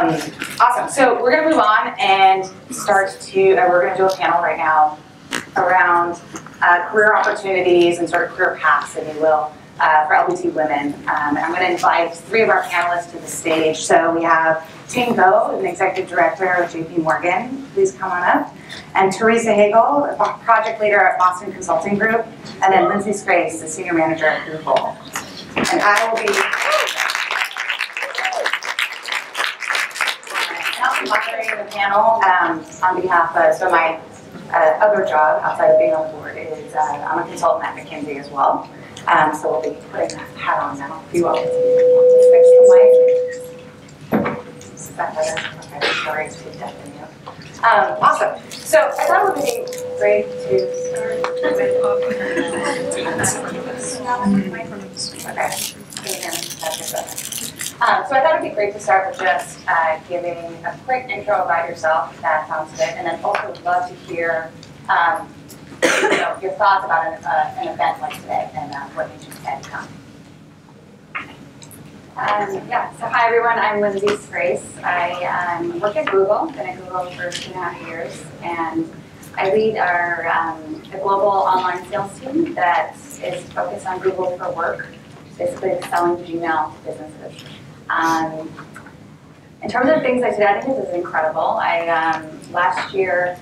Awesome. So we're going to move on and start to, we're going to do a panel right now around career opportunities and sort of career paths, if you will, for LGBT women. And I'm going to invite three of our panelists to the stage. So we have Ting, an executive director of JP Morgan. Please come on up. And Theresa Hagel, a project leader at Boston Consulting Group. And then Lindsey Scrase, the senior manager at Google. And I will be moderating the panel on behalf of, so my other job outside of being on the board is I'm a consultant at McKinsey as well. So we'll be putting that hat on now. If you all want to fix the mic. Is that better? Okay, sorry to deafen you. Awesome. So I thought it would be great to start with. So I thought it'd be great to start with just giving a quick intro about yourself, that sounds good, and then also would love to hear your thoughts about an event like today and what made you decide to come. So hi everyone, I'm Lindsey Scrase. I work at Google, been at Google for 2.5 years, and I lead our a global online sales team that is focused on Google for Work, basically selling Gmail to businesses. In terms of things like today, I think this is incredible. I last year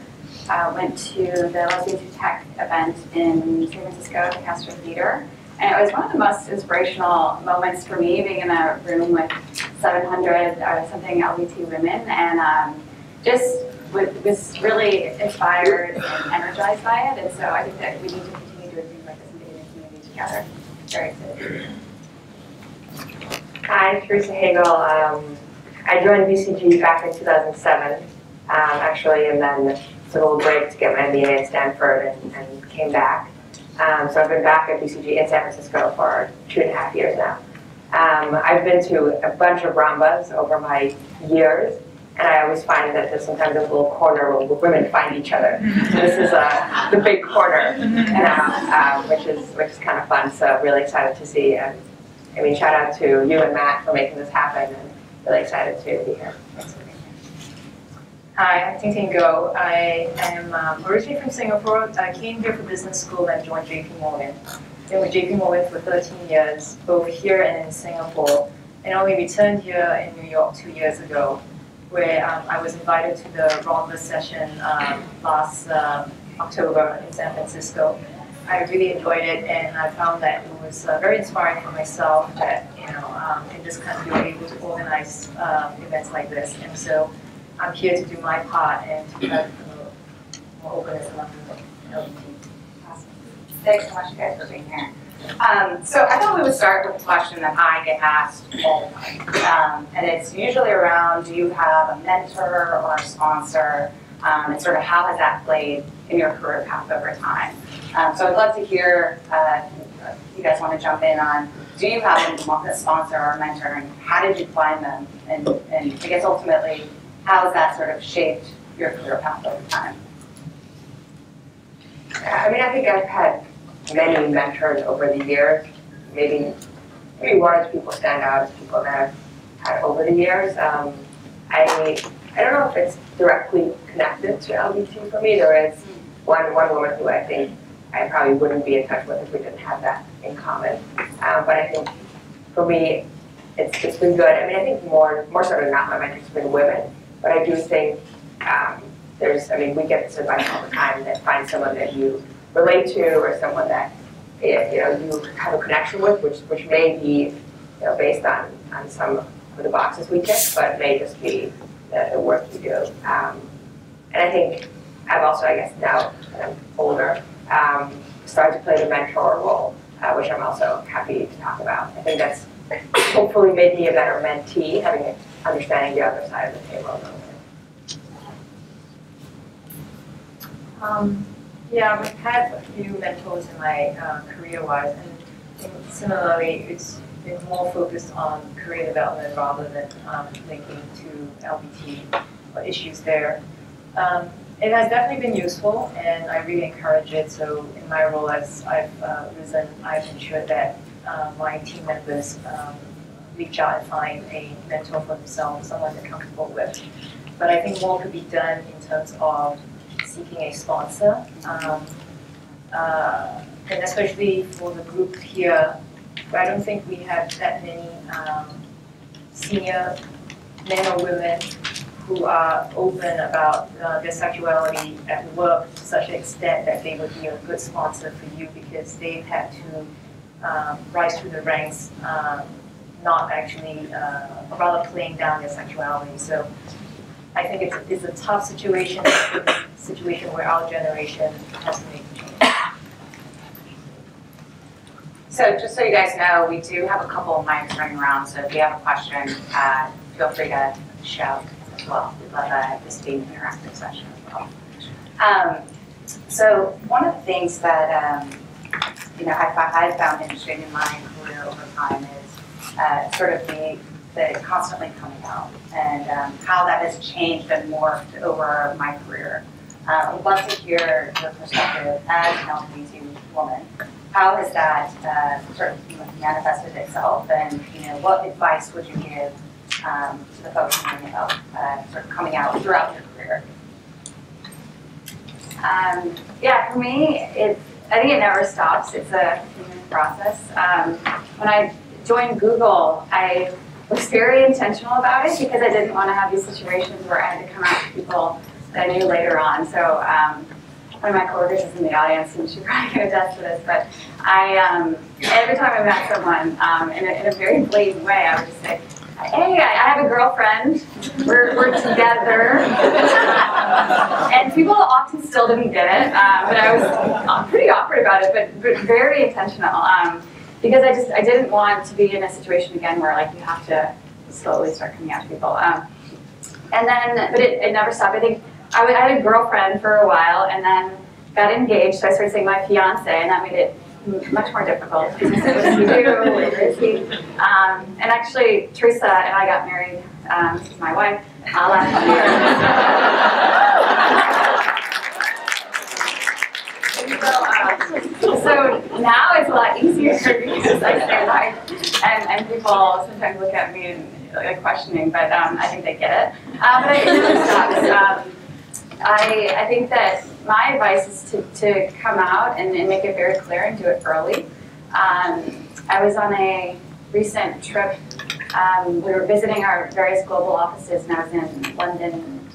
went to the Lgbt tech event in San Francisco at the Castro Theater, and it was one of the most inspirational moments for me, being in a room with 700 or something LGBT women, and just was really inspired and energized by it. And so I think that we need to continue doing things like this and getting the community together. Very excited. Hi, Theresa Hagel. I joined BCG back in 2007, actually, and then took a little break to get my MBA at Stanford and came back. So I've been back at BCG in San Francisco for 2.5 years now. I've been to a bunch of Rambas over my years, and I always find that there's sometimes a little corner where women find each other. So this is the big corner now, which is kind of fun. So really excited to see. I mean, shout out to you and Matt for making this happen, and really excited to be here. Thanks for being here. Hi, I'm Ting Go. I am originally from Singapore. I came here for business school and joined JP Morgan. Been with JP Morgan for 13 years, both here and in Singapore, and only returned here in New York 2 years ago, where I was invited to the Rhonda session last October in San Francisco. I really enjoyed it, and I found that it was very inspiring for myself that, in this country we're able to organize events like this. And so I'm here to do my part and to try to promote more openness among LGBT. Awesome. Thanks so much, guys, for being here. So I thought we would start with a question that I get asked all the time. And it's usually around, do you have a mentor or a sponsor? And sort of how has that played in your career path over time? So I'd love to hear if you guys want to jump in on, do you have a sponsor or a mentor, and how did you find them? And I guess ultimately, how has that sort of shaped your career path over time? I mean, I think I've had many mentors over the years. Maybe one or two people stand out as people that I've had over the years. I don't know if it's directly connected to LGBT for me. There is one woman who I think I probably wouldn't be in touch with if we didn't have that in common. But I think for me, it's been good. I mean, I think more sort of not my mentors have been women, but I do think we get this advice all the time that find someone that you relate to or someone that you have a connection with, which may be based on some of the boxes we tick, but it may just be the work you do. And I think I've also, I guess now that I'm older, started to play the mentor role, which I'm also happy to talk about. I think that's hopefully made me a better mentee, understanding the other side of the table a little bit. Yeah, I've had a few mentors in my career-wise, and similarly, it's been more focused on career development rather than linking to LGBT or issues there. It has definitely been useful, and I really encourage it. So in my role as I've risen, I've ensured that my team members reach out and find a mentor for themselves, someone they're comfortable with. But I think more could be done in terms of seeking a sponsor, and especially for the group here, I don't think we have that many senior men or women who are open about their sexuality at work to such an extent that they would be a good sponsor for you because they've had to rise through the ranks, not actually, rather playing down their sexuality. So I think it's a tough situation, a situation where our generation has to make a change. So just so you guys know, we do have a couple of mics running around, so if you have a question, feel free to shout as well. We'd love this to be an interactive session as well. So one of the things that I found interesting in my career over time is sort of the constantly coming out and how that has changed and morphed over my career. I'd love to hear your perspective as an LGBT woman. How has that sort of manifested itself, and what advice would you give to the folks thinking about sort of coming out throughout your career? Yeah, for me, I think it never stops. It's a continuous process. When I joined Google, I was very intentional about it because I didn't want to have these situations where I had to come out to people that I knew later on. So one of my coworkers is in the audience, and she probably can attest to this, but every time I met someone in a very blatant way, I would just say, hey, I have a girlfriend, we're together. And people often still didn't get it, but I was pretty awkward about it, but very intentional. Because I didn't want to be in a situation again where like you have to slowly start coming out to people. But it never stopped. I think I had a girlfriend for a while and then got engaged, so I started saying my fiance, and that made it much more difficult. What does he do? Where is he? And actually, Theresa and I got married, she's my wife, last year. So now it's a lot easier because I say wife, and people sometimes look at me and like questioning, but I think they get it. But it never stops. I think that my advice is to come out and make it very clear and do it early. I was on a recent trip. We were visiting our various global offices, and I was in London,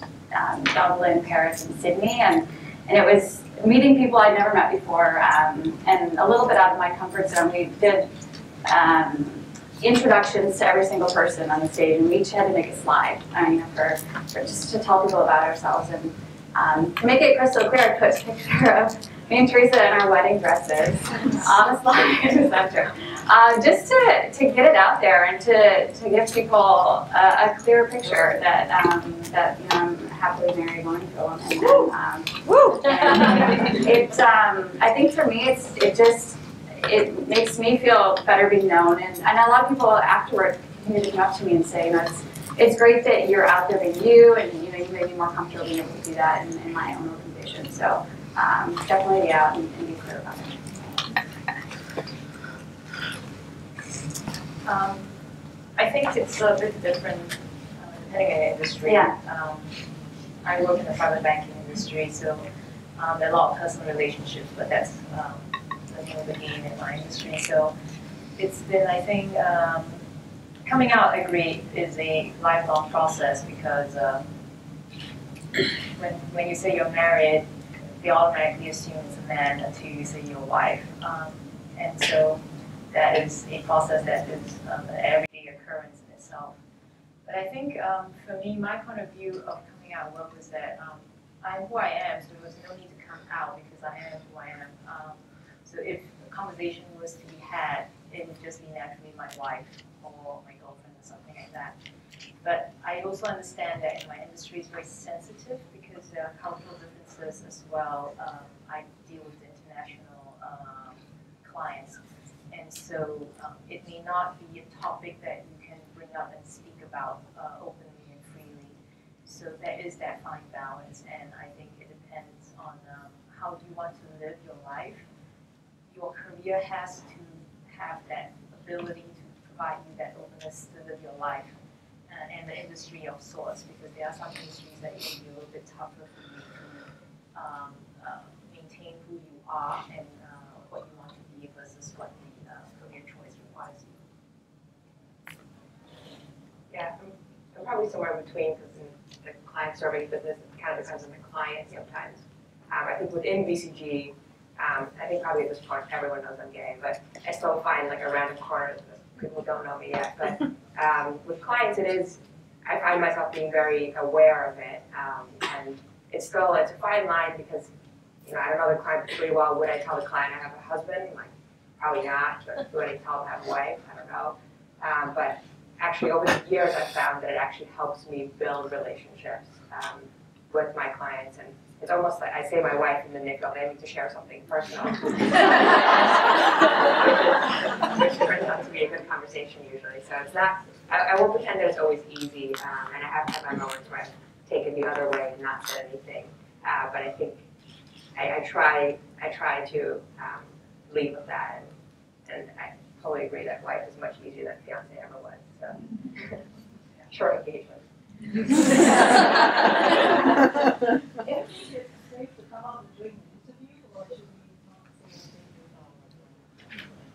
Dublin, Paris, and Sydney, and it was meeting people I'd never met before, and a little bit out of my comfort zone. We did introductions to every single person on the stage, and we each had to make a slide, for just to tell people about ourselves. And to make it crystal clear, I put a picture of me and Theresa in our wedding dresses on the slide, etc. Just to get it out there and to give people a clear picture that I'm happily married, going to a woman. I think for me, it makes me feel better being known, and a lot of people afterward continue to come up to me and say, it's great that you're out there being you, and you made me more comfortable being able to do that in my own organization. So definitely be out and be clear about it. I think it's a bit different depending on the industry. Yeah. I work in the private banking industry, so there are a lot of personal relationships, but that's the name of the game in my industry. So it's been, I think, coming out, I agree, is a lifelong process because when you say you're married, they automatically assume it's a man until you say you're a wife. And so that is a process that is an everyday occurrence in itself. But I think for me, my point of view of coming out work was that I'm who I am, so there was no need to come out because I am who I am. So if a conversation was to be had, it would just be naturally my wife or my girlfriend or something like that. But I also understand that in my industry it's very sensitive because there are cultural differences as well. I deal with international clients, and so it may not be a topic that you can bring up and speak about openly and freely. So there is that fine balance, and I think it depends on how do you want to live your life. Your career has to have that ability to provide you that openness to live your life and the industry of sorts, because there are some industries that it will be a little bit tougher for you to maintain who you are and what you want to be versus what the career choice requires you. Yeah, I'm probably somewhere between, because in the client serving business, it kind of depends on the client sometimes. I think within BCG, I think probably at this point everyone knows I'm gay, but I still find like a random corner that people don't know me yet. But with clients, I find myself being very aware of it, and it's a fine line because, I don't know the client pretty well. Would I tell the client I have a husband? Like, probably not. But would I tell them I have a wife? I don't know. But actually, over the years, I've found that it actually helps me build relationships with my clients. And it's almost like I say my wife, and then they feel they need to share something personal, which turns out to be a good conversation usually. So it's not, I won't pretend that it's always easy, and I have had my moments where I've taken the other way and not said anything. But I think I try to lead with that, and I totally agree that wife is much easier than fiance ever was. So short engagement.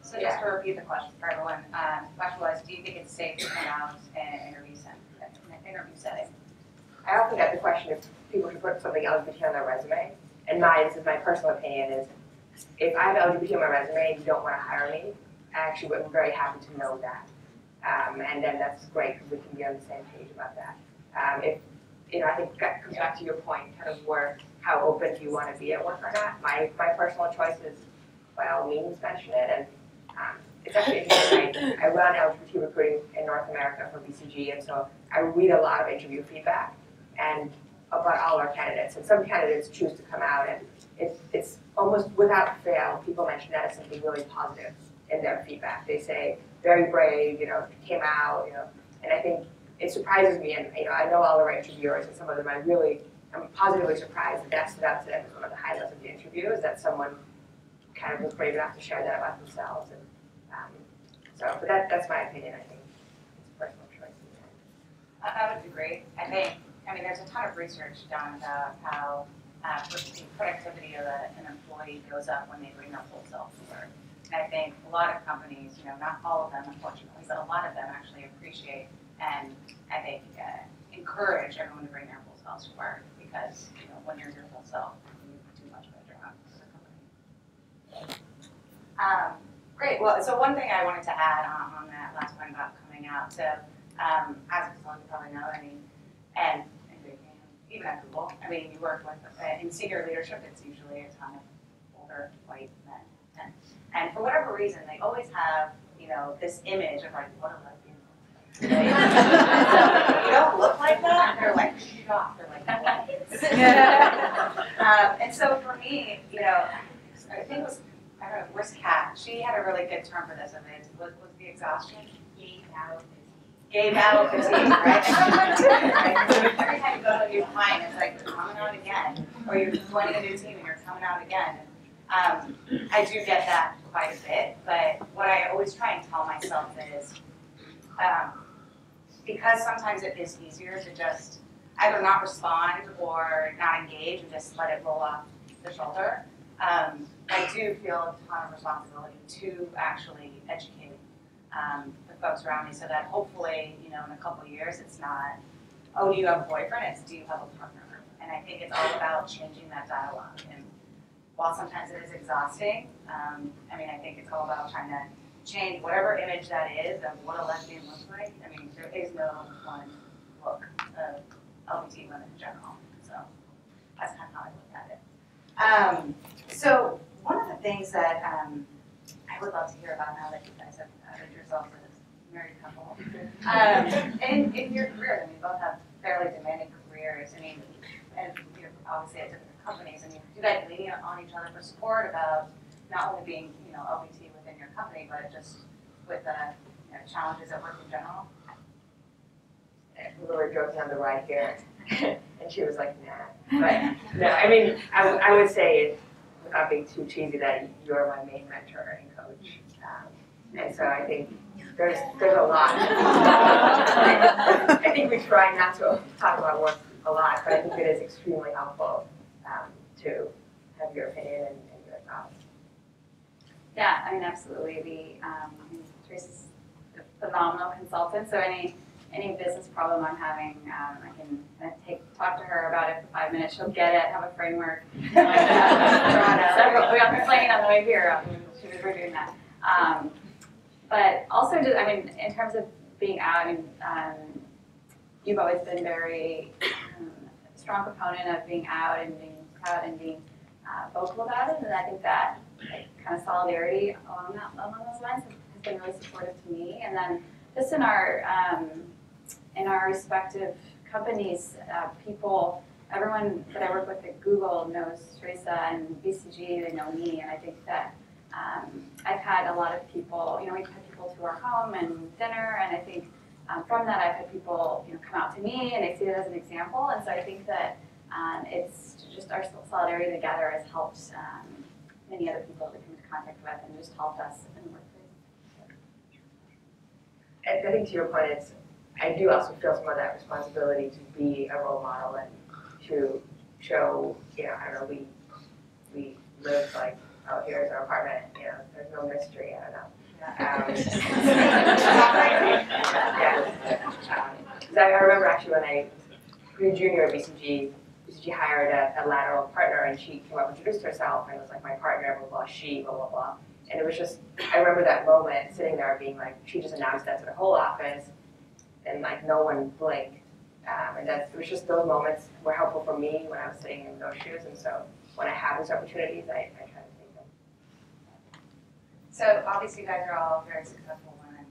So just to repeat the question for everyone, the question was, do you think it's safe to come out in an interview setting? I often get the question if people should put something LGBT on their resume, and this is my personal opinion, is if I have LGBT on my resume and you don't want to hire me, I actually am very happy to know that. And then that's great because we can be on the same page about that. I think that comes back to your point, kind of how open do you want to be at work or not. My personal choice is, by all means, mention it. And it's actually interesting. I run LGBT recruiting in North America for BCG, and so I read a lot of interview feedback and about all our candidates. And some candidates choose to come out, and it's almost without fail, people mention that as something really positive in their feedback. They say, very brave, came out, and I think it surprises me, and I know all of our interviewers, and some of them I'm positively surprised that stood out to them as one of the highlights of the interview, is that someone kind of was brave enough to share that about themselves. And but that's my opinion. I think it's a personal choice. I would agree. There's a ton of research done about how the productivity of an employee goes up when they bring their whole self to work. And I think a lot of companies, not all of them unfortunately, but a lot of them actually appreciate and I think encourage everyone to bring their whole selves to work, because when you're your whole self, you do much better job for the company. Great. Well, so one thing I wanted to add on that last point about coming out. So as a consultant, you probably know, and even at Google, you work with in senior leadership. It's usually a ton of older white men, and for whatever reason, they always have this image of like, what a lesbian looks like. So you don't look like that. They're like shocked. They're like, what? And so for me, I think it was, I don't know, where's Kat? She had a really good term for this. Was the exhaustion? Gay battle fatigue, right? Every time you go to a new client, it's like you're coming out again, or you're joining a new team and you're coming out again. I do get that quite a bit, but what I always try and tell myself is, because sometimes it is easier to just either not respond or not engage and just let it roll off the shoulder, I do feel a ton of responsibility to actually educate the folks around me, so that hopefully, in a couple of years, it's not, oh, do you have a boyfriend? It's, do you have a partner? And I think it's all about changing that dialogue. And while sometimes it is exhausting, I think it's all about trying to change whatever image that is of what a lesbian looks like. There is no one look of LGBT women in general. So that's kind of how I look at it. So one of the things that I would love to hear about, now that you guys have added yourself as a married couple, in your career, you both have fairly demanding careers. And you're obviously at different companies. Do you guys lean on each other for support about not only being LGBT within your company, but just with the challenges at work in general? We were joking on the ride here, and she was like, nah. But no, I would say, without being too cheesy, that you're my main mentor and coach. And so I think there's a lot. I think we try not to talk about work a lot, but I think it is extremely helpful to have your opinion and your thoughts. Yeah, I mean, absolutely. Theresa's a phenomenal consultant, so any business problem I'm having, I can talk to her about it for 5 minutes. She'll get it, have a framework. We got the plane on the way here. She was reviewing that. But also, just, I mean, in terms of being out, I mean, you've always been very strong proponent of being out and being proud and being vocal about it, and I think that kind of solidarity along those lines has been really supportive to me. And then just in our respective companies, everyone that I work with at Google knows Theresa, and BCG, they know me, and I think that I've had a lot of people, we've had people to our home and dinner, and I think from that I've had people, come out to me and they see it as an example, and so I think that it's just our solidarity together has helped many other people to come into contact with and just helped us in the workplace. I think to your point, I do also feel some of that responsibility to be a role model and to show, I don't know, we live like, oh, here's our apartment, there's no mystery, I don't know. I remember actually when I was junior at BCG hired a lateral partner, and she came up and introduced herself and was like, my partner, blah, blah, she, blah, blah, blah. And it was just, I remember that moment sitting there being like, she just announced that to the whole office, and like no one blinked. And it was just those moments were helpful for me when I was sitting in those shoes, and so when I have those opportunities, I try to take them. So obviously you guys are all very successful women.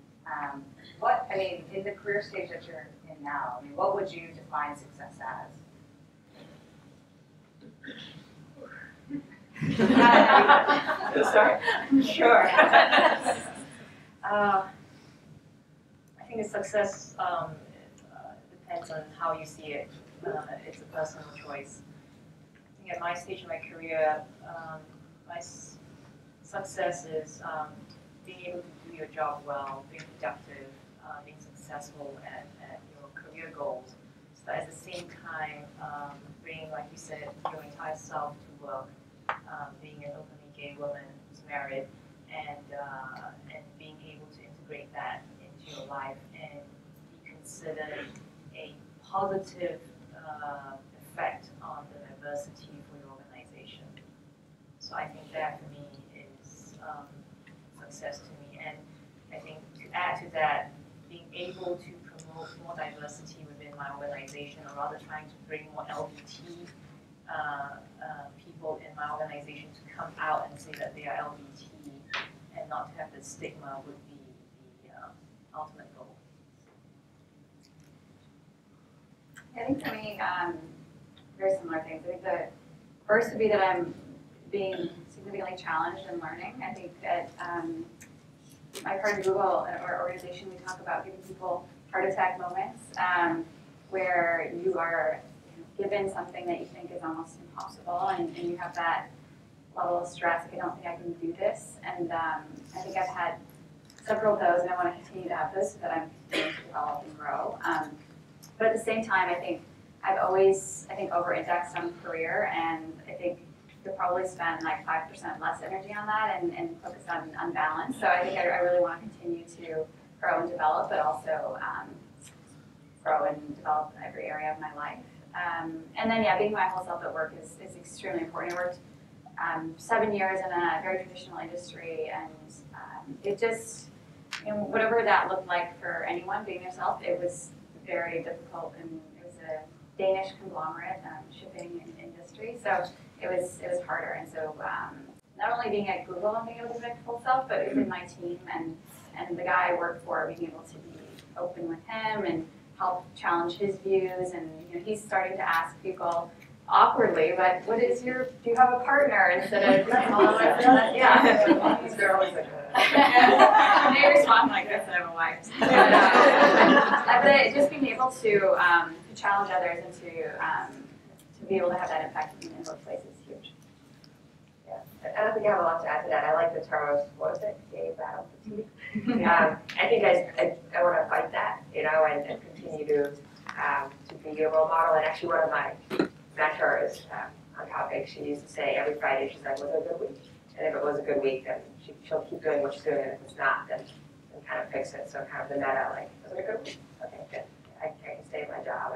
In the career stage that you're in now, what would you define success as? Sorry. Sure. I think the success depends on how you see it. It's a personal choice. I think at my stage in my career, my success is being able to do your job well, being productive, being successful at your career goals. So at the same time, bringing, like you said, your entire self to work, being an openly gay woman who's married, and being able to integrate that into your life and be considered a positive effect on the diversity for your organization. So I think that for me is success to me. And I think to add to that, being able to promote more diversity within my organization, or rather trying to bring more Lgbt people in my organization to come out and say that they are Lgbt and not to have the stigma would be the ultimate goal. I think for me, very similar things. I think the first would be that I'm being significantly challenged and learning. I think that my part of Google, our organization, we talk about giving people heart attack moments where you are given something that you think is almost impossible, and you have that level of stress, like I don't think I can do this. And I think I've had several of those, and I want to continue to have those so that I'm continuing to develop and grow. But at the same time, I think I've always, over-indexed on career, and I think you'll probably spend like 5% less energy on that and focus on balance. So I think I really want to continue to grow and develop, but also grow and develop in every area of my life. And then, being my whole self at work is extremely important. I worked 7 years in a very traditional industry, and it just, whatever that looked like for anyone, being yourself, it was very difficult, and it was a Danish conglomerate shipping industry, so it was harder. And so not only being at Google and being able to be my full self, but within my team and the guy I work for, being able to be open with him and help challenge his views. And he's starting to ask people awkwardly, but do you have a partner instead of yeah. These girls like they respond like this, I have a wife. But just being able to challenge others and to be able to have that impact in the workplace is huge. Yeah, I don't think I have a lot to add to that. I like the term of, what was it, gay battle fatigue? I think I want to fight that, you know, and continue to be a role model. And actually one of my mentors on topic, she used to say every Friday, she's like, was it a good week? And if it was a good week, then she'll keep doing what she's doing, and if it's not, then kind of fix it. So kind of the meta, like, was it a good week? Okay, good. I can stay at my job.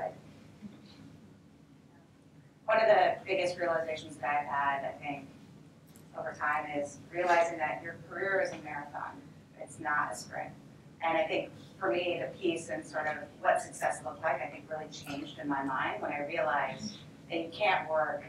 One of the biggest realizations that I've had, I think, over time is realizing that your career is a marathon. It's not a sprint. And I think for me, the piece and sort of what success looked like, I think really changed in my mind when I realized that you can't work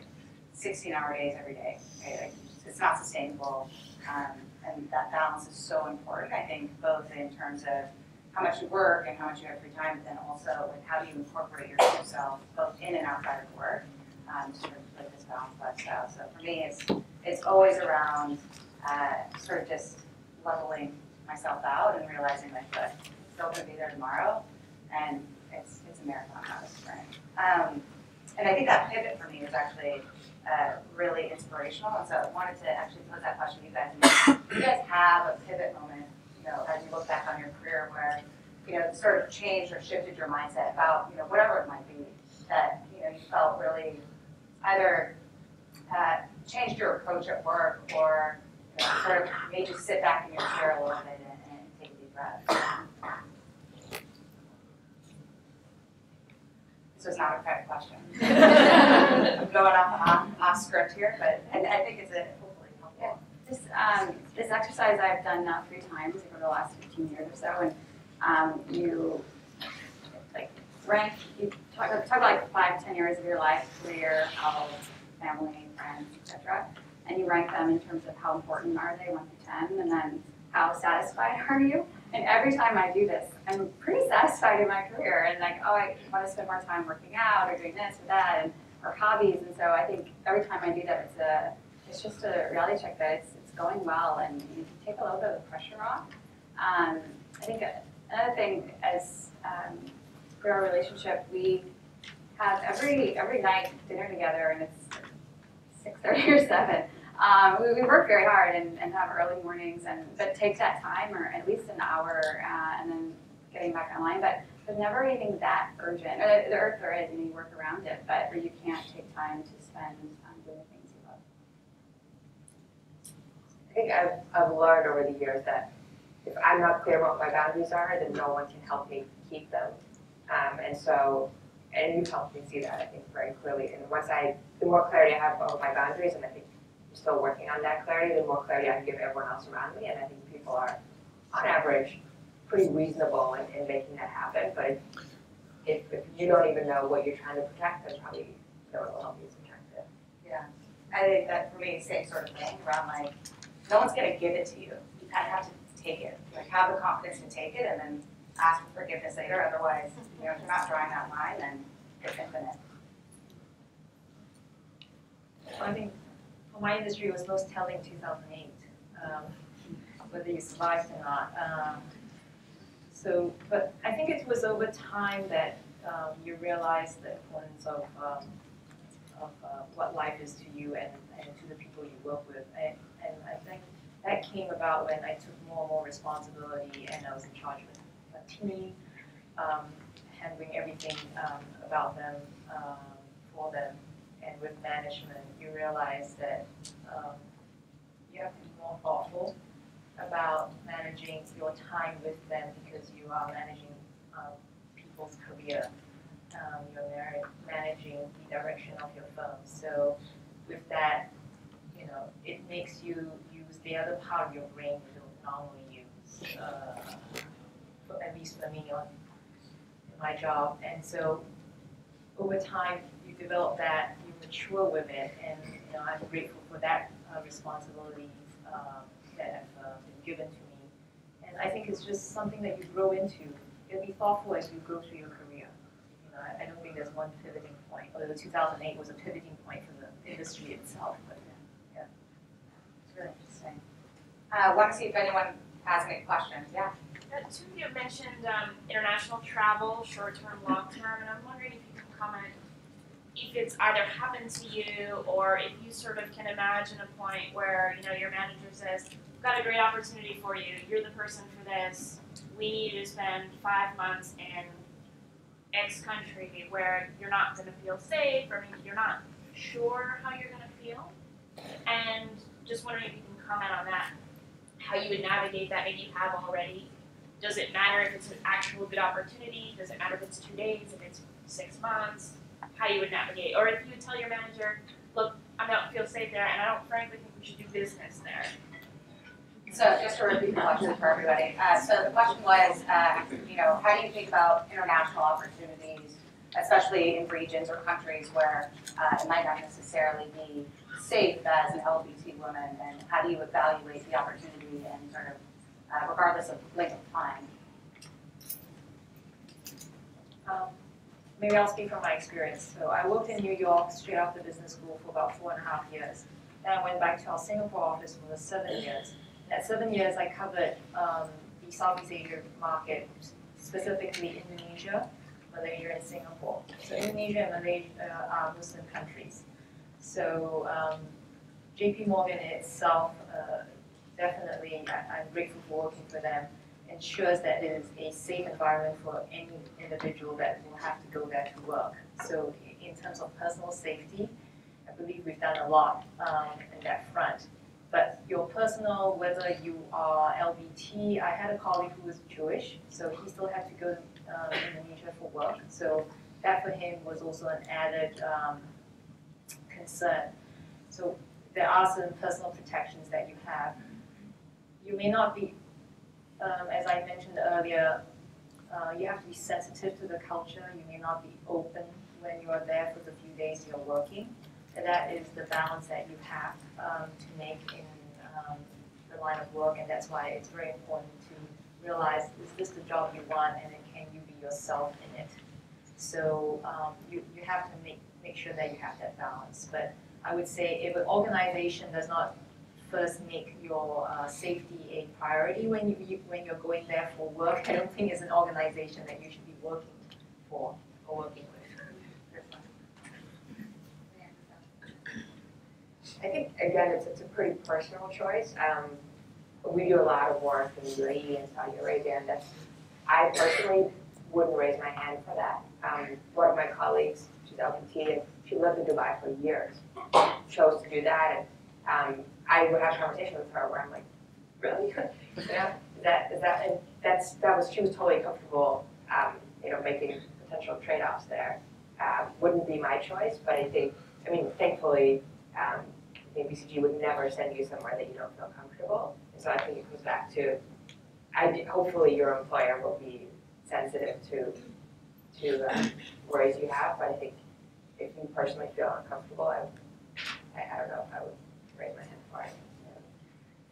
16-hour days every day. Right? Like, it's not sustainable. And that balance is so important, I think, both in terms of how much you work and how much you have free time, but then also with how do you incorporate yourself both in and outside of work to sort of live this balanced lifestyle. So for me, it's always around sort of just leveling myself out and realizing that I'm still going to be there tomorrow, and it's a marathon, not a sprint. And I think that pivot for me was actually really inspirational, and so I wanted to actually pose that question to you guys. Do you guys have a pivot moment, you know, as you look back on your career where, you know, sort of changed or shifted your mindset about, you know, whatever it might be, that, you know, you felt really either changed your approach at work or, you know, sort of made you sit back in your chair a little bit and take a deep breath? This was not a credit question. I'm going off script here, but I think it's hopefully helpful. This exercise I've done now 3 times over the last 15 years or so, and you like rank, you talk about like 5-10 years of your life, career, health, family, friends, etc., and you rank them in terms of how important are they, 1 through 10, and then how satisfied are you? And every time I do this, I'm pretty satisfied in my career, and like, oh, I want to spend more time working out or doing this or that, or hobbies. And so I think every time I do that, it's just a reality check that it's going well, and you can take a little bit of the pressure off. I think another thing, as for our relationship, we have every night dinner together, and it's 6:30 or 7. We work very hard and have early mornings, but take that time, or at least an hour, and then getting back online. But there's never anything that urgent. Or there is, you work around it, but where you can't take time to spend doing the things you love. I think I've learned over the years that if I'm not clear what my boundaries are, then no one can help me keep them. And you've helped me see that, I think, very clearly. And the more clarity I have over my boundaries, and I think I'm still working on that clarity, the more clarity I can give everyone else around me. And I think people are, on average, pretty reasonable in making that happen. But if you don't even know what you're trying to protect, then probably no one will help you protect it. Yeah, I think that for me, same sort of thing around like, no one's going to give it to you. You kind of have to take it. Like, have the confidence to take it, and then ask for forgiveness later. Otherwise, you know, if you're not drawing that line, then it's infinite. Well, I think for my industry, it was most telling 2008, whether you survived or not. But I think it was over time that you realize the importance of what life is to you and to the people you work with. And I think that came about when I took more and more responsibility, and I was in charge of a team, handling everything about them, for them. And with management, you realize that you have to be more thoughtful about managing your time with them, because you are managing people's career. You're managing the direction of your firm. So with that, you know, it makes you use the other part of your brain you don't normally use, at least for me in my job. And so over time, you develop that, you mature with it, and you know, I'm grateful for that responsibilities that have been given to me. And I think it's just something that you grow into. You'll be thoughtful as you go through your career. You know, I don't think there's one pivoting point, although 2008 was a pivoting point for the industry itself. But yeah, It's really interesting. I want to see if anyone has any questions. Yeah. Two of you have mentioned international travel, short-term, long-term, and I'm wondering if you can comment if it's either happened to you or if you sort of can imagine a point where, you know, your manager says, we've got a great opportunity for you, you're the person for this, we need you to spend 5 months in X country where you're not going to feel safe, or maybe you're not sure how you're going to feel. And just wondering if you can comment on that, how you would navigate that, maybe you have already. Does it matter if it's an actual good opportunity? Does it matter if it's 2 days, if it's 6 months? How you would navigate? Or if you would tell your manager, look, I don't feel safe there, and I don't frankly think we should do business there. So just to repeat the question for everybody. So the question was, you know, how do you think about international opportunities, especially in regions or countries where it might not necessarily be safe as an LGBT woman, and how do you evaluate the opportunity and sort of, regardless of length of time? Maybe I'll speak from my experience. So I worked in New York straight after business school for about 4.5 years. Then I went back to our Singapore office for 7 years. In that 7 years, I covered the Southeast Asia market, specifically Indonesia, Malaysia, and Singapore. So Indonesia and Malaysia are Muslim countries. So JP Morgan itself, definitely, I'm grateful for working for them, ensures that it is a safe environment for any individual that will have to go there to work. So in terms of personal safety, I believe we've done a lot in that front. But your personal, whether you are LGBT, I had a colleague who was Jewish, so he still had to go to Indonesia for work. So that for him was also an added concern. So there are some personal protections that you have. You may not be, as I mentioned earlier, you have to be sensitive to the culture. You may not be open when you are there for the few days you're working. And that is the balance that you have to make in the line of work, and that's why it's very important to realize, is this the job you want, and then can you be yourself in it? So you have to make sure that you have that balance. But I would say if an organization does not first make your safety a priority when you're going there for work, I don't think it's an organization that you should be working for or working with. I think, again, it's a pretty personal choice. We do a lot of work in UAE and Saudi Arabia, and I personally wouldn't raise my hand for that. One of my colleagues, she's LGBT, and she lived in Dubai for years, chose to do that, and I would have a conversation with her where I'm like, really? Yeah, she was totally comfortable, making potential trade-offs there. Wouldn't be my choice, but thankfully, I think BCG would never send you somewhere that you don't feel comfortable. And so I think it comes back to, hopefully your employer will be sensitive to worries you have, but I think if you personally feel uncomfortable, I don't know if I would raise my hand for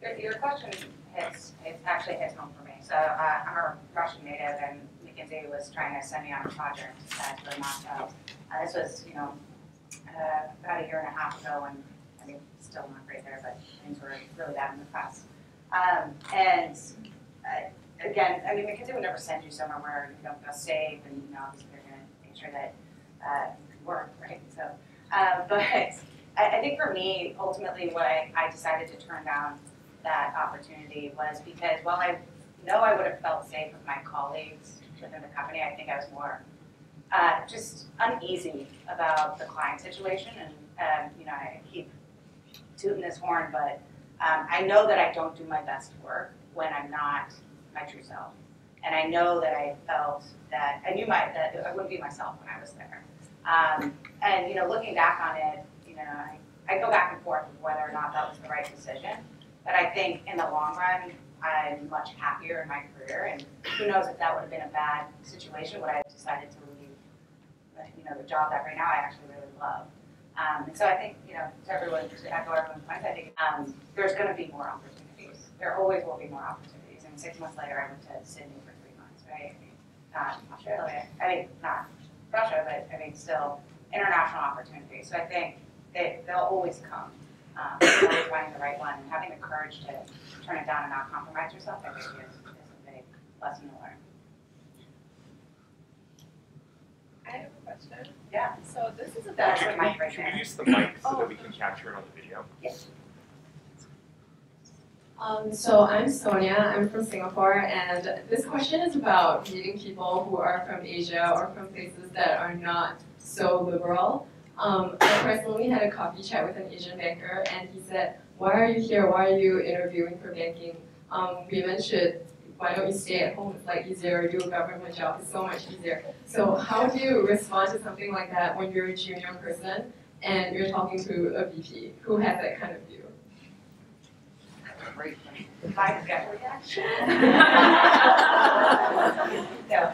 it. Your question actually hits home for me. So I'm a Russian native, and McKinsey was trying to send me on a project for Moscow. This was, about a year and a half ago, and I mean, still not great there, but things were really bad in the past. Again, I mean, McKinsey would never send you somewhere where you don't feel safe, and obviously they're going to make sure that you can work, right? So, but I think for me, ultimately, what I decided to turn down that opportunity was because while I know I would have felt safe with my colleagues within the company, I think I was more just uneasy about the client situation, and I keep tooting this horn, but I know that I don't do my best work when I'm not my true self, and I know that I felt that that I wouldn't be myself when I was there. And looking back on it, I go back and forth with whether or not that was the right decision. But I think in the long run, I'm much happier in my career, and who knows if that would have been a bad situation, would I have decided to leave the job that right now I actually really love. And so I think, to echo everyone's points, I think there's going to be more opportunities. There always will be more opportunities. And 6 months later, I went to Sydney for 3 months, right? Not Australia. Not Russia, but still international opportunities. So I think they'll always come. Always finding the right one, and having the courage to turn it down and not compromise yourself, I think is a big lesson to learn. I have a question. Yeah. So this is That's about a mic right Can there. we use the mic so that we can capture it on the video? Yes. So I'm Sonia, I'm from Singapore, and this question is about meeting people who are from Asia or from places that are not so liberal. I personally had a coffee chat with an Asian banker, and he said, "Why are you here? Why are you interviewing for banking? Women should, why don't you stay at home? It's like easier, do a government job, it's so much easier." So how do you respond to something like that when you're a junior person and you're talking to a VP who has that kind of view? Great. My gut reaction. No.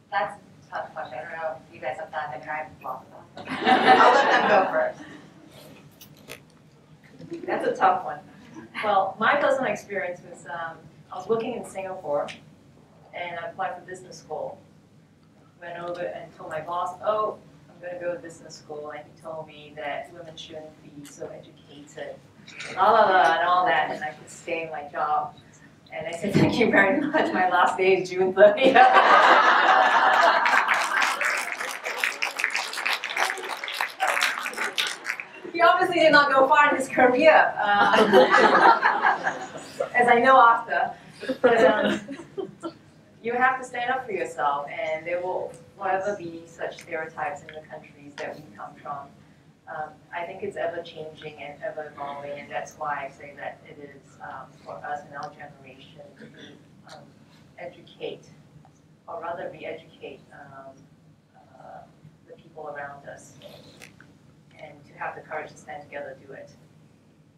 That's a tough question. I don't know if you guys have thought. I mean, I've thought about it. I'll let them go first. That's a tough one. Well, my personal experience was I was working in Singapore and I applied for business school. Went over and told my boss, "Oh, I'm going to go to business school," and he told me that women shouldn't be so educated, la la la, and all that, and I could stay in my job. And I said, "Thank you very much. My last day is June 30th." He obviously did not go far in his career, as I know after. But you have to stand up for yourself, and there will forever be such stereotypes in the countries that we come from. I think it's ever changing and ever evolving, and that's why I say that it is for us in our generation to educate, or rather re-educate the people around us, and to have the courage to stand together to do it.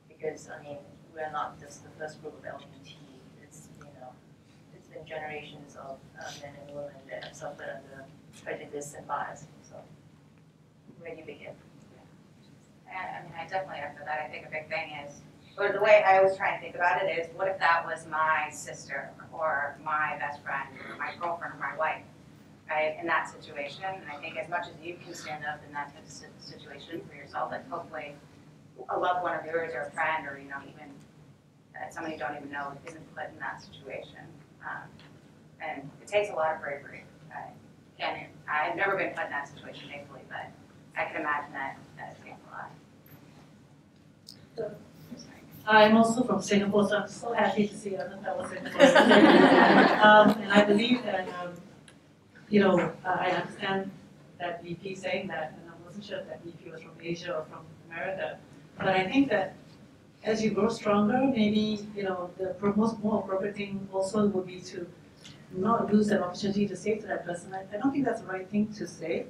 Because I mean, we're not just the first group of LGBT. It's it's been generations of men and women that have suffered under prejudice and bias. So where do you begin? I mean, I definitely echo that. I think a big thing is, or the way I always try and think about it is, what if that was my sister or my best friend or my girlfriend or my wife, right, in that situation? And I think as much as you can stand up in that type of situation for yourself, like hopefully a loved one of yours or a friend or, even somebody you don't even know isn't put in that situation. And it takes a lot of bravery. I've never been put in that situation, thankfully, but I can imagine that it takes a lot. I'm also from Singapore, so I'm so happy to see other fellow Singaporeans. And I believe that, I understand that VP saying that, and I wasn't sure if that VP was from Asia or from America. But I think that as you grow stronger, maybe, the more appropriate thing also would be to not lose that opportunity to say to that person, I don't think that's the right thing to say.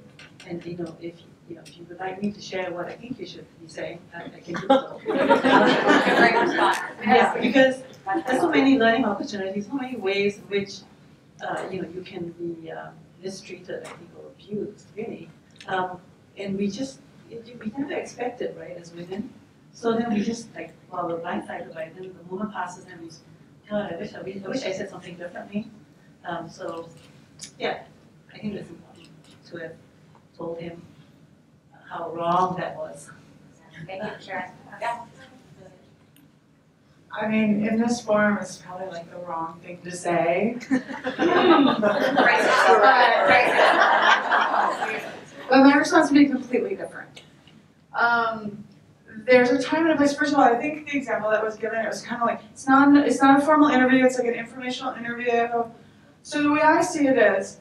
And, if you would like me to share what I think you should be saying, I can do so. Yeah, because there's so many learning opportunities, so many ways in which, you can be mistreated, I think, or abused, really. And we never expect it, right, as women. So then we just, we're blindsided by it. Then the moment passes and we, God, I wish I said something differently. So, yeah, I think it's important to have told him how wrong that was. Thank you for sharing. Yeah. I mean, in this forum, it's probably the wrong thing to say. But my response would be completely different. There's a time and a place. First of all, I think the example that was given, it was kind of it's not a formal interview. It's like an informational interview. So the way I see it is,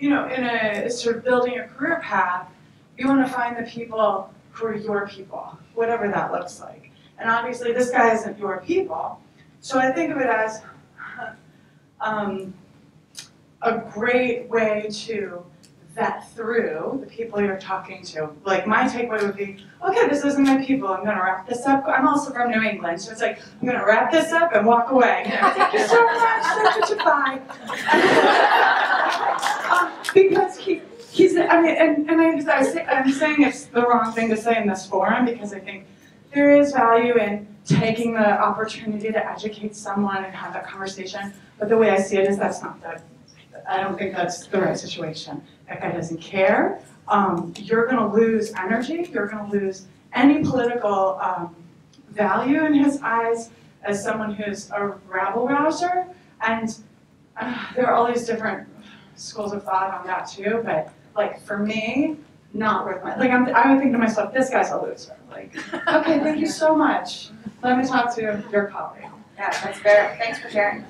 in a sort of building a career path, you want to find the people who are your people, whatever that looks like. And obviously, this guy isn't your people. So I think of it as a great way to vet through the people you're talking to. My takeaway would be, okay, this isn't my people. I'm going to wrap this up. I'm also from New England, so it's I'm going to wrap this up and walk away. Thank you so much. Bye. Because I'm saying it's the wrong thing to say in this forum because I think there is value in taking the opportunity to educate someone and have that conversation. But the way I see it is I don't think that's the right situation. That guy doesn't care. You're going to lose energy. You're going to lose any political value in his eyes as someone who's a rabble rouser. And there are all these different schools of thought on that too, but like for me, not worth my, like I would think to myself, this guy's a loser. Like, okay, thank you so much. Let me talk to your colleague. Yeah, that's fair. Thanks for sharing.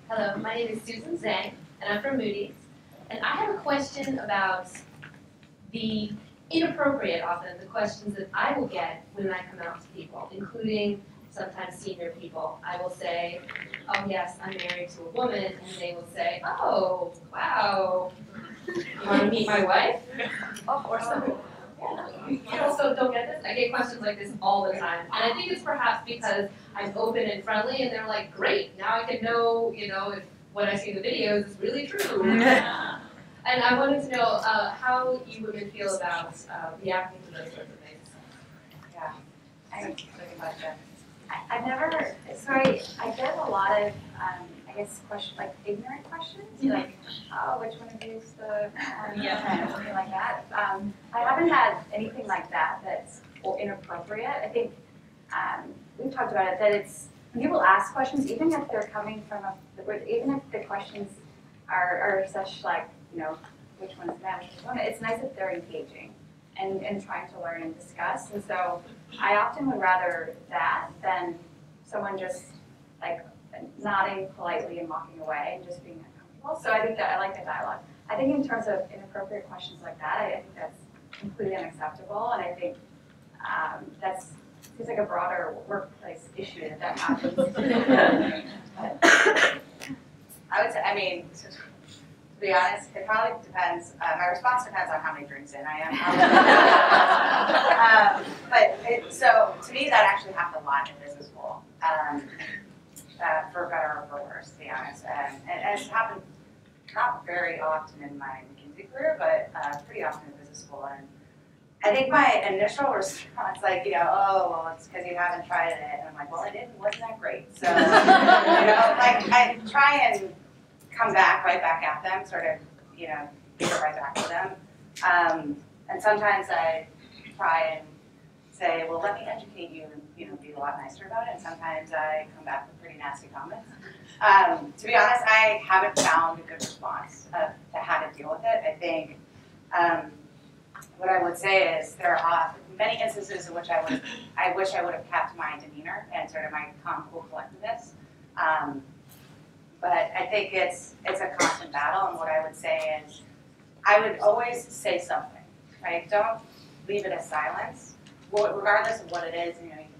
Hello, my name is Susan Zhang, and I'm from Moody's. And I have a question about the inappropriate, often, the questions that I will get when I come out to people, including sometimes senior people. I will say, oh yes, I'm married to a woman, and they will say, oh, wow, you want to meet my wife? Or something. You also don't get this? I get questions like this all the time. And I think it's perhaps because I'm open and friendly, and they're like, great, now I can know, if what I see in the videos is really true. And I wanted to know how you women feel about reacting to those sorts of things. Yeah. Good question. I've never, sorry, I get a lot of, I guess, like ignorant questions, like, oh, which one of you is the, something like that. I haven't had anything like that that's inappropriate. I think we've talked about it, that it's, when people ask questions, even if they're coming from even if the questions are such like, which one is man, which is woman, it's nice if they're engaging and trying to learn and discuss. And so I often would rather that than someone just like nodding politely and walking away and just being uncomfortable. So I think that I like the dialogue. I think in terms of inappropriate questions like that, I think that's completely unacceptable. And I think that's seems like a broader workplace issue that happens. I would say, I mean, to be honest, it probably depends. My response depends on how many drinks in I am. So to me, that actually happened a lot in business school, for better or for worse, to be honest. And it's happened not very often in my McKinsey career, but pretty often in business school. And I think my initial response, like, oh, well, it's because you haven't tried it. And I'm like, well, it wasn't that great. So, like, I try and come back right back at them, sort of, give it right back to them. And sometimes I try and say, well, let me educate you and, be a lot nicer about it. And sometimes I come back with pretty nasty comments. To be honest, I haven't found a good response to how to deal with it. I think what I would say is there are many instances in which I wish I would have kept my demeanor and sort of my calm, cool collectedness. But I think it's a constant battle, and what I would say is I would always say something, right? Don't leave it as silence. Well, regardless of what it is,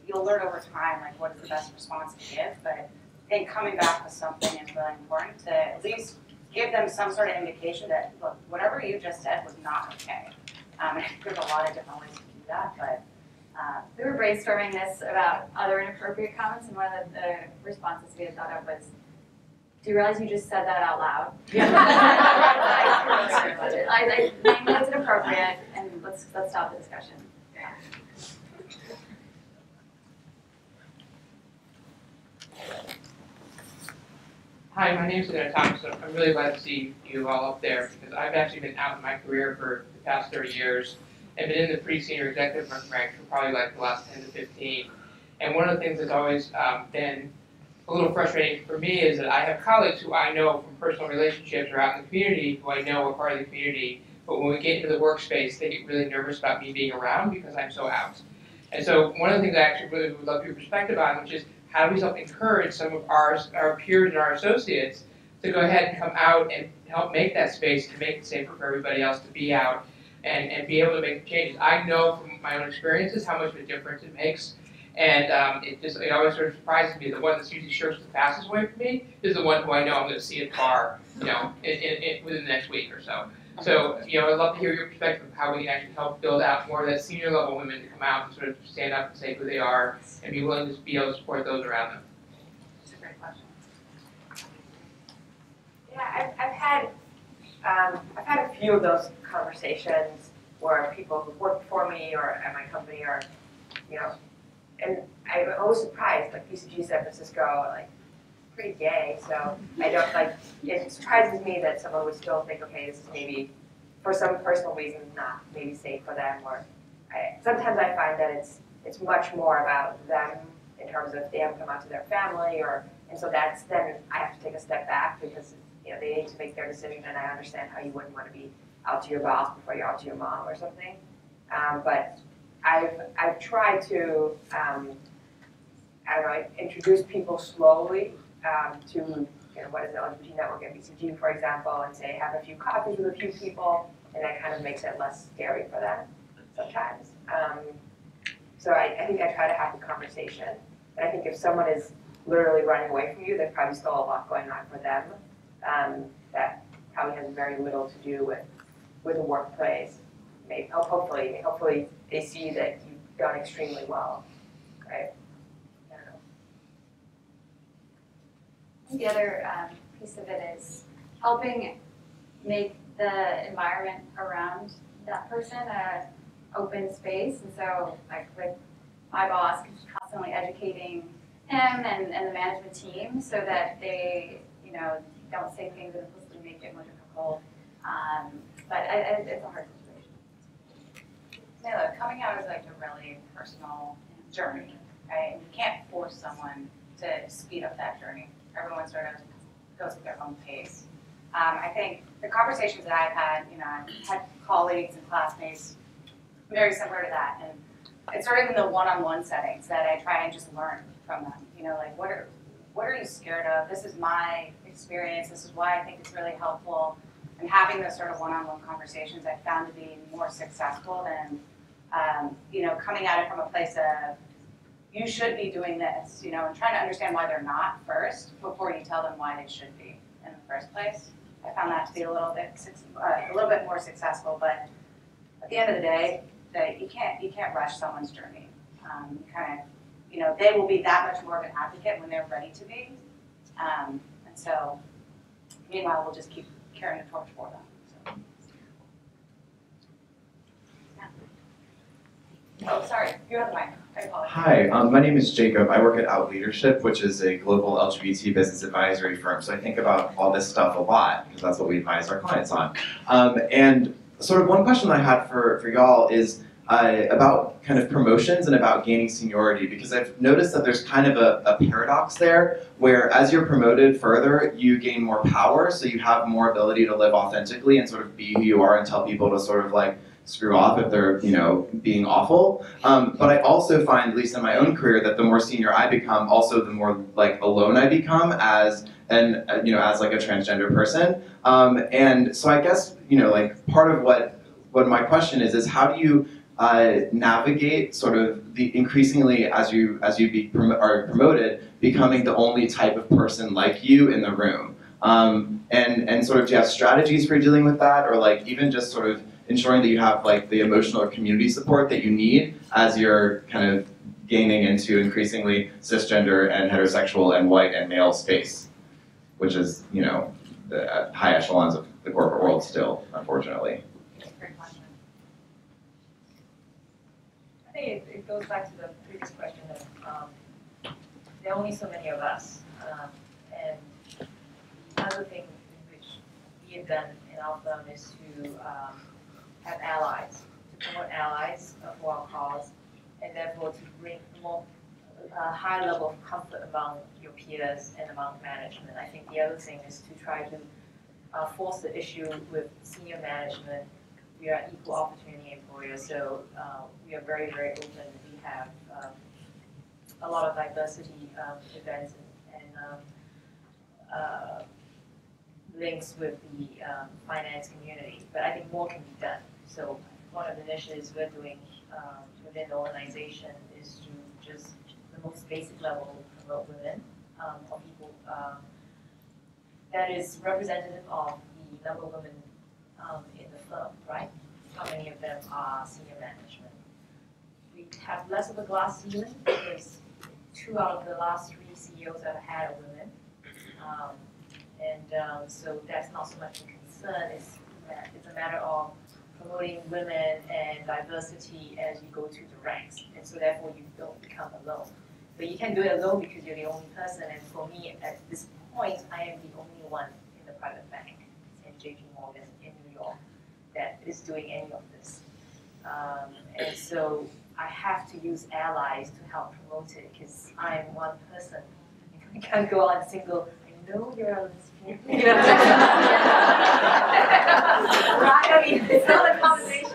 you'll learn over time like what is the best response to give. But I think coming back with something is really important to at least give them some sort of indication that, look, whatever you just said was not okay. I think there's a lot of different ways to do that, but we were brainstorming this about other inappropriate comments, and one of the responses we had thought of was, do you realize you just said that out loud? I think it's inappropriate, and let's stop the discussion. Hi, my name is Thompson. I'm really glad to see you all up there because I've actually been out in my career for the past 30 years and been in the pretty senior executive ranks for probably like the last 10 to 15. And one of the things that's always been a little frustrating for me is that I have colleagues who I know from personal relationships or out in the community who I know are part of the community, but when we get into the workspace, they get really nervous about me being around because I'm so out. And so one of the things I actually really would love your perspective on, which is how do we help encourage some of our peers and our associates to go ahead and come out and help make that space to make it safer for everybody else to be out and be able to make changes. I know from my own experiences how much of a difference it makes. And it always sort of surprises me. The one that's usually shirks the fastest away from me is the one who I know I'm going to see at the bar, within the next week or so. So, I'd love to hear your perspective of how we can actually help build out more of that senior level women to come out and sort of stand up and say who they are and be willing to be able to support those around them. That's a great question. Yeah, I've had a few of those conversations where people who work for me or at my company are, and I'm always surprised, like PCG San Francisco, like pretty gay, so I don't it surprises me that someone would still think, okay, this is maybe for some personal reasons not maybe safe for them, or sometimes I find that it's much more about them in terms of they haven't come out to their family, and so then I have to take a step back because they need to make their decision, and I understand how you wouldn't want to be out to your boss before you're out to your mom or something. But I've tried to, introduce people slowly to, what is the LGBT network at BCG, for example, and say, have a few coffees with a few people, and that kind of makes it less scary for them sometimes. So I think I try to have the conversation. And I think if someone is literally running away from you, there's probably still a lot going on for them that probably has very little to do with the workplace. Maybe, hopefully they see that you've done extremely well, right? I don't know. The other piece of it is helping make the environment around that person an open space. And so, like with my boss, constantly educating him and the management team so that they, don't say things that implicitly make it more difficult. But it's a hard situation. Yeah, look, coming out is like a really personal journey, right? And you can't force someone to speed up that journey. Everyone sort of goes at their own pace. I think the conversations that I've had, I've had colleagues and classmates very similar to that. And it's sort of in the one-on-one settings that I try and just learn from them. Like what are you scared of? This is my experience. This is why I think it's really helpful. And having those sort of one-on-one conversations I've found to be more successful than, coming at it from a place of, you should be doing this, and trying to understand why they're not first before you tell them why they should be in the first place. I found that to be a little bit more successful, but at the end of the day, you can't rush someone's journey. They will be that much more of an advocate when they're ready to be. And so, meanwhile, we'll just keep carrying the torch for them. So. Yeah. Oh, sorry, you have the mic. I apologize. Hi, my name is Jacob. I work at Out Leadership, which is a global LGBT business advisory firm. So I think about all this stuff a lot because that's what we advise our clients on. And sort of one question I had for y'all is about kind of promotions and about gaining seniority, because I've noticed that there's kind of a paradox there where as you're promoted further, you gain more power, so you have more ability to live authentically and sort of be who you are and tell people to sort of like screw off if they're, being awful. But I also find, at least in my own career, that the more senior I become, also the more like alone I become as as like a transgender person. And so I guess, like part of what my question is how do you navigate sort of the increasingly as you are promoted, becoming the only type of person like you in the room, and sort of do you have strategies for dealing with that, or like even just sort of ensuring that you have like the emotional or community support that you need as you're kind of gaining into increasingly cisgender and heterosexual and white and male space, which is the high echelons of the corporate world still, unfortunately. I think it goes back to the previous question of there are only so many of us. And another thing which we have done in our firm is to have allies, to promote allies for our cause, and therefore to bring more high level of comfort among your peers and among management. I think the other thing is to try to force the issue with senior management. We are equal opportunity employers, so we are very, very open. We have a lot of diversity events and links with the finance community, but I think more can be done. So one of the initiatives we're doing within the organization is to just the most basic level promote women or people that is representative of the number of women in the firm, right? How many of them are senior management? We have less of a glass ceiling because 2 out of the last 3 CEOs I've had are women. So that's not so much a concern. It's a matter of promoting women and diversity as you go through the ranks. And so therefore you don't become alone. But you can do it alone because you're the only person. And for me, at this point, I am the only one in the private bank in JP Morgan in New York that is doing any of this. And so I have to use allies to help promote it because I am one person. I can't go on single. I know you're a lesbian. Right, I mean, It's not a conversation.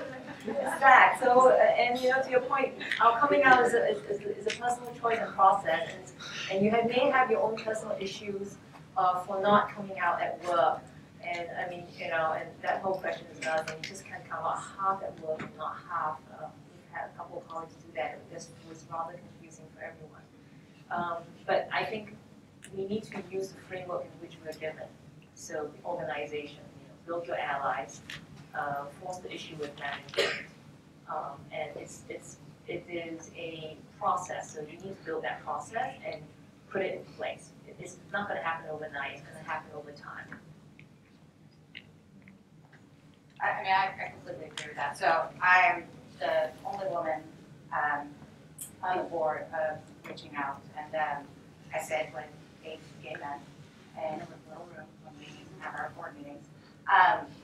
It's that. So, and to your point, our coming out is a personal choice and process, and you may have your own personal issues for not coming out at work. And I mean, and that whole question is another thing. You just can't come out half at work and not half. We've had a couple of colleagues do that. It just was rather confusing for everyone. But I think we need to use the framework in which we're given. So the organization, build your allies, force the issue with management, and it is a process. So you need to build that process and put it in place. It's not going to happen overnight. It's going to happen over time. I completely agree with that. So I am the only woman on the board of reaching out, and I sit with 8 gay men in a little room when we have our board meetings.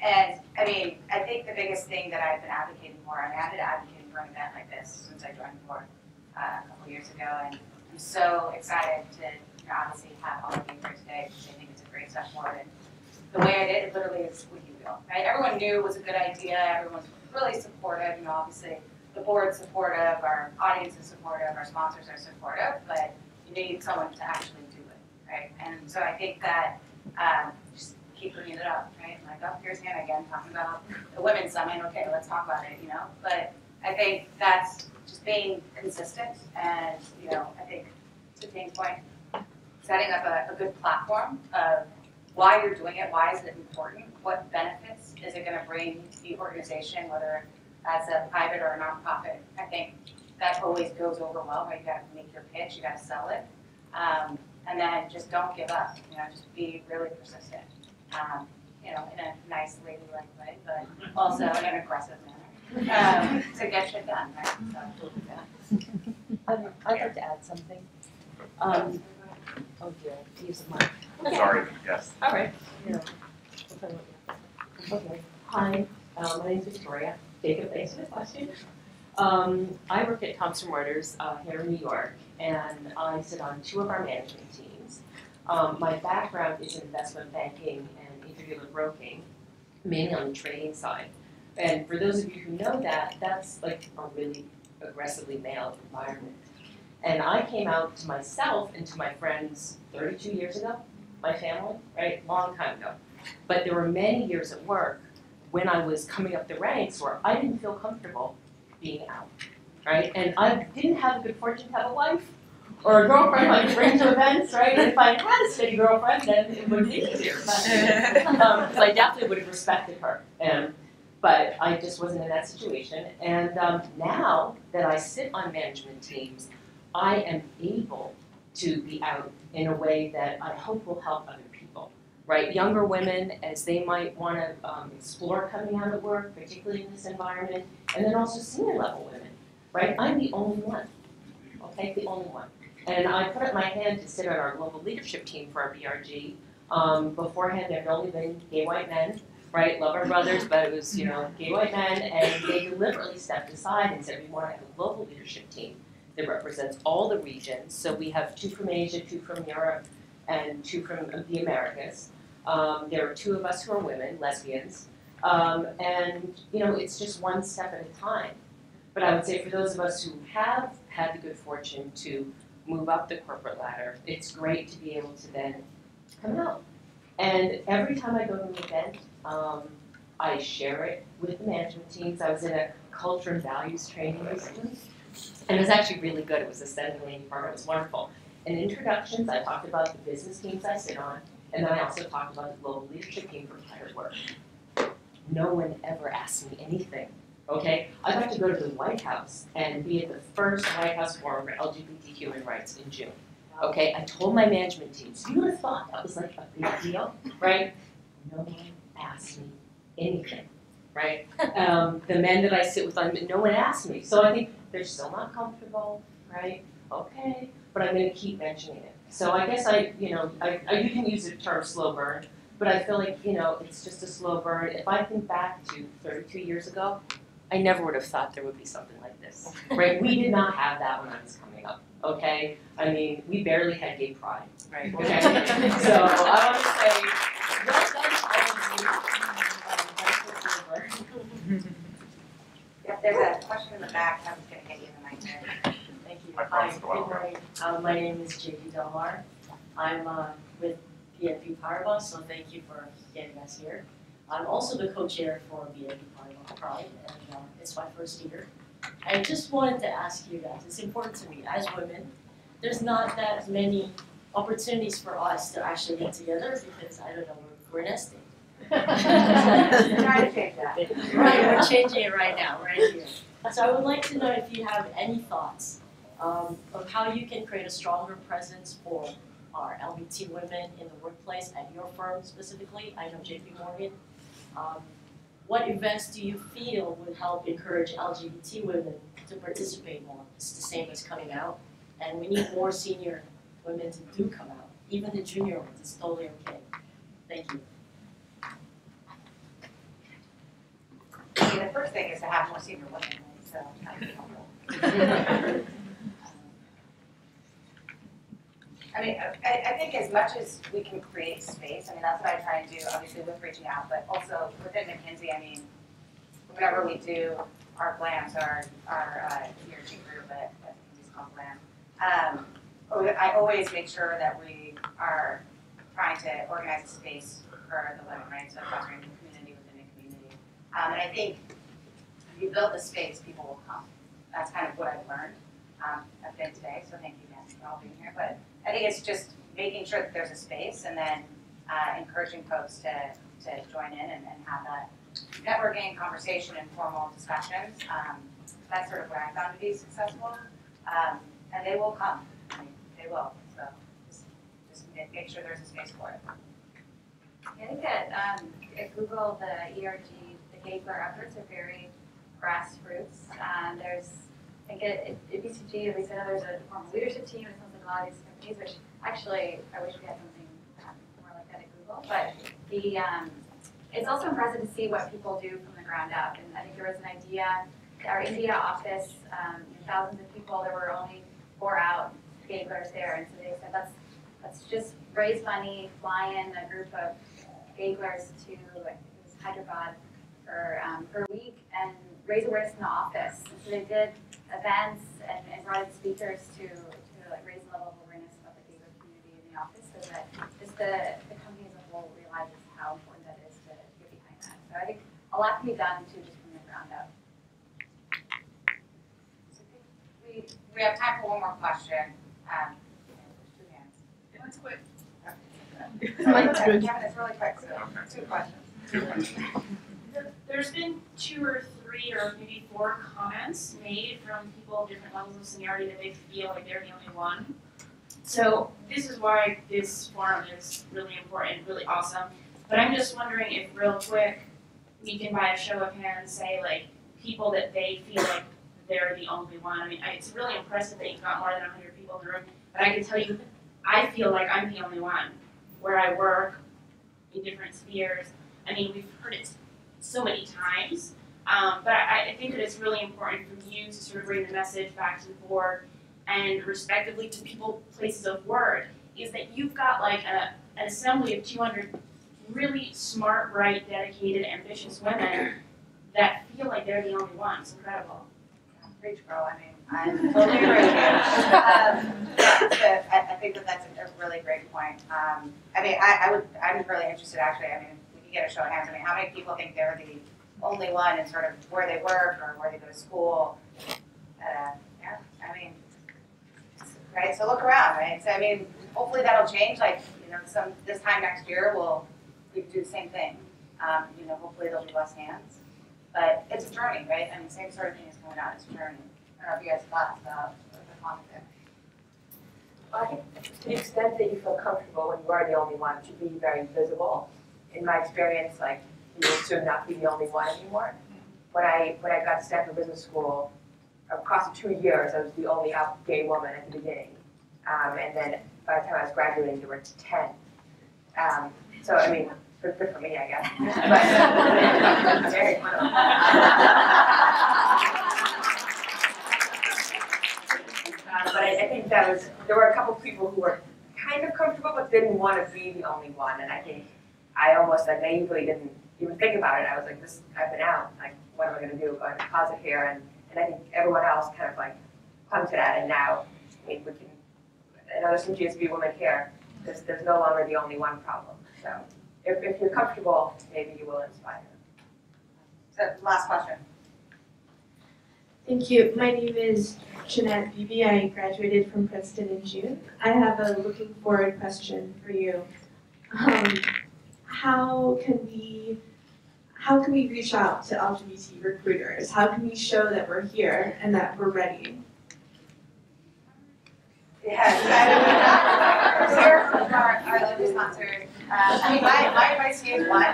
And I mean, I think the biggest thing that I've been advocating for, I've been advocating for an event like this since I joined the board a couple years ago, and I'm so excited to obviously have all of you here today because I think it's a great step forward. And the way I did it literally is what you feel, right? Everyone knew it was a good idea. Everyone's really supportive. Obviously the board's supportive, our audience is supportive, our sponsors are supportive, but you need someone to actually do it, right? And so I think that just keep bringing it up, right? Like, oh, here's Hannah again talking about the women's summit. Okay, let's talk about it, But I think that's just being consistent, and I think to Ting's point, setting up a good platform of why you're doing it, why is it important, what benefits is it going to bring the organization, whether that's a private or a nonprofit. I think that always goes over well, right? You got to make your pitch, you got to sell it, and then just don't give up. Just be really persistent. In a nice ladylike way, but also in an aggressive manner to get shit done, right? So, yeah. I'd like to add something. Oh dear, use the mic. Sorry, yes. All right. Okay. Hi, my name is Victoria. Jacob, thanks for the question. I work at Thompson here in New York, and I sit on 2 of our management teams. My background is in investment banking and interdealer broking, mainly on the trading side. And for those of you who know that, that's like a really aggressively male environment. And I came out to myself and to my friends 32 years ago, my family, right, long time ago. But there were many years at work when I was coming up the ranks where I didn't feel comfortable being out, right? And I didn't have the good fortune to have a wife or a girlfriend I could bring to events, right? And if I had a steady girlfriend, then it would be easier. But, so I definitely would have respected her. But I just wasn't in that situation. And now that I sit on management teams, I am able to be out in a way that I hope will help other people, right? Younger women, as they might want to explore coming out of work, particularly in this environment, and then also senior level women, right? I'm the only one, okay, the only one. And I put up my hand to sit on our global leadership team for our BRG. Beforehand, there had only been gay white men, right? Love our brothers, but it was, gay white men, and they deliberately stepped aside and said, we want to have a global leadership team that represents all the regions. So we have 2 from Asia, 2 from Europe, and 2 from the Americas. There are 2 of us who are women, lesbians, and it's just one step at a time. But I would say for those of us who have had the good fortune to move up the corporate ladder, it's great to be able to then come out. And every time I go to an event, I share it with the management teams. I was in a culture and values training recently, and it was actually really good. It was a standing department. It was wonderful. In introductions, I talked about the business teams I sit on, and then I also talked about the global leadership team for private work. No one ever asked me anything, okay? I got to go to the White House and be at the first White House Forum for LGBT human rights in June, okay? I told my management teams, you would have thought that was like a big deal, right? No one asked me anything, right? The men that I sit with, no one asked me. So I think they're still not comfortable, right? Okay, but I'm going to keep mentioning it. So I guess you can use the term slow burn, but I feel like, it's just a slow burn. If I think back to 32 years ago, I never would have thought there would be something like this, right? We did not have that when I was coming up, okay? I mean, we barely had gay pride, right? Okay? So I want to say, well done to all of you. If there's a question in the back, I was going to get you the mic there. Thank you. Microphone's Hi, still out. good morning. My name is JP Delmar. I'm with BNP Paribas, so thank you for getting us here. I'm also the co-chair for BNP Paribas Pride, and it's my first year. I just wanted to ask you guys, it's important to me, as women, there's not that many opportunities for us to actually get together because, I don't know, we're nesting. Trying to change that. Right, we're changing it right now, right here. So I would like to know if you have any thoughts of how you can create a stronger presence for our LGBT women in the workplace at your firm specifically. I know JP Morgan. What events do you feel would help encourage LGBT women to participate more? It's the same as coming out, and we need more senior women to do come out. Even the junior ones, it's totally okay. Thank you. I mean, the first thing is to have more senior women, right? So that would be helpful. I mean, I think as much as we can create space, I mean, that's what I try and do, obviously with reaching out, but also within McKinsey, I mean, whenever we do our GLAMs, our ERG group at McKinsey's called GLAM, I always make sure that we are trying to organize a space for the women, right? So fostering the community within a community. And I think if you build the space, people will come. That's kind of what I've learned. I've been today, so thank you again for all being here. But I think it's just making sure that there's a space and then encouraging folks to join in and have that networking, conversation, and formal discussions. That's sort of what I found to be successful. And they will come. I mean, they will. So just make sure there's a space for it. I think that at Google, the ERG, the Hagel efforts are very grassroots. There's, I think at BCG, at least I know there's a formal leadership team and something a lot of these companies, which actually I wish we had something more like that at Google. But it's also impressive to see what people do from the ground up. And I think there was an idea, our India office, thousands of people, there were only 4 out Gaglers there. And so they said, let's just raise money, fly in a group of Gaglers to Hyderabad for a week and raise awareness in the office. And so they did events and brought in speakers to raise the level of awareness about the Gagler community in the office so that just the company as a whole realizes how important that is to get behind that. So I think a lot can be done too just from the ground up. We have time for one more question. There's 2 hands. That's quick. Kevin, it's really quick, so 2 questions. There's been 2 or 3 or maybe 4 comments made from people of different levels of seniority that they feel like they're the only one. So this is why this forum is really important, really awesome. But I'm just wondering if real quick we can by a show of hands say like people that they feel like they're the only one. I mean, it's really impressive that you've got more than 100 people in the room, but I can tell you, I feel like I'm the only one where I work in different spheres. I mean, we've heard it so many times, but I think that it's really important for you to sort of bring the message back to the board and respectively to people, places of work, is that you've got like an assembly of 200 really smart, bright, dedicated, ambitious women that feel like they're the only one. It's incredible. Preach, girl. I mean, I'm totally agree with you. I think that's a really great point. I mean, I'm really interested actually. I mean, we can get a show of hands. I mean, how many people think they're the only one in sort of where they work or where they go to school? Yeah, I mean, right? So look around, right? So I mean, hopefully that'll change. Like, this time next year we do the same thing. Hopefully there'll be less hands. But it's a journey, right? I mean, same sort of thing is coming out. It's a journey. I don't know if you guys thought about the comment there. I think to the extent that you feel comfortable when you are the only one to be very visible. In my experience, like you will soon not be the only one anymore. When I got to Stanford Business School, across the 2 years, I was the only out gay woman at the beginning. And then by the time I was graduating, there were 10. So I mean, good for me, I guess. But, very but I think there were a couple people who were kind of comfortable but didn't want to be the only one, and I think I almost like naively didn't even think about it. I was like, I've been out, like what am I going to do? Go in the closet here, and I think everyone else kind of like hung to that, and now I mean we can. I know there's some GSB women here. There's no longer the only one problem. So if you're comfortable, maybe you will inspire. So last question. Thank you. My name is Jeanette Beebe. I graduated from Princeton in June. I have a looking forward question for you. How can we reach out to LGBT recruiters? How can we show that we're here and that we're ready? Yes, here from our local sponsors. I mean, my advice to you is one,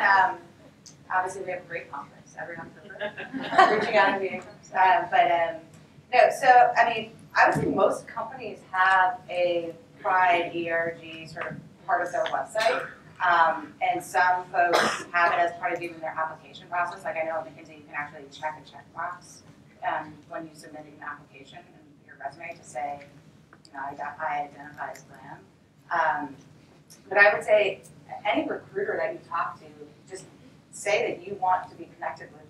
obviously we have a great conference. Everyone's reaching out and being. No, so I mean, I would say most companies have a Pride ERG sort of part of their website. And some folks have it as part of even their application process. Like I know at McKinsey, you can actually check a checkbox when you submit an application and your resume to say, you know, I identify as glam. But I would say any recruiter that you talk to, just say that you want to be connected with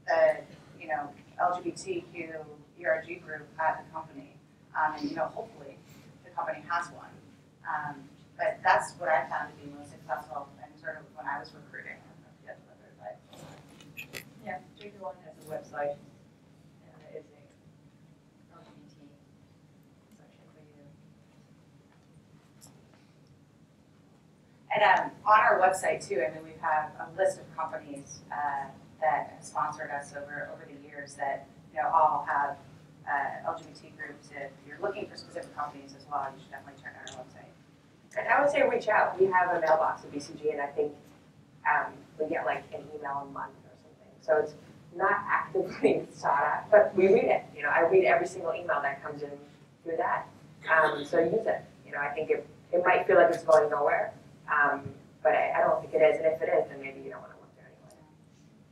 the, you know, LGBTQ ERG group at the company, and you know, hopefully the company has one. But that's what I found to be most successful, and sort of when I was recruiting. Yeah, JP1 has a website, and it's a LGBT section for you. And on our website too, I mean, we have a list of companies that have sponsored us over the years that, you know, all have LGBT groups. If you're looking for specific companies as well, you should definitely check out our website. And I would say reach out. We have a mailbox at BCG, and I think we get like an email a month or something. So it's not actively sought out, but we read it. You know, I read every single email that comes in through that. So use it. You know, I think it might feel like it's going nowhere, but I don't think it is. And if it is, then maybe you don't want to work there anyway.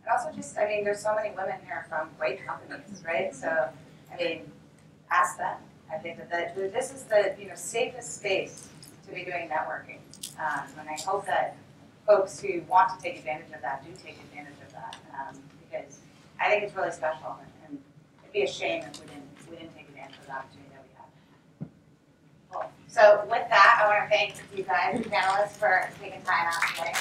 And also just, I mean, there's so many women here from great companies, right? So, I mean, ask them. I think that this is the, you know, safest space to be doing networking. And I hope that folks who want to take advantage of that do take advantage of that, because I think it's really special, and it'd be a shame if we didn't take advantage of the opportunity that we have. Cool. So with that, I want to thank you guys, the panelists, for taking time out today.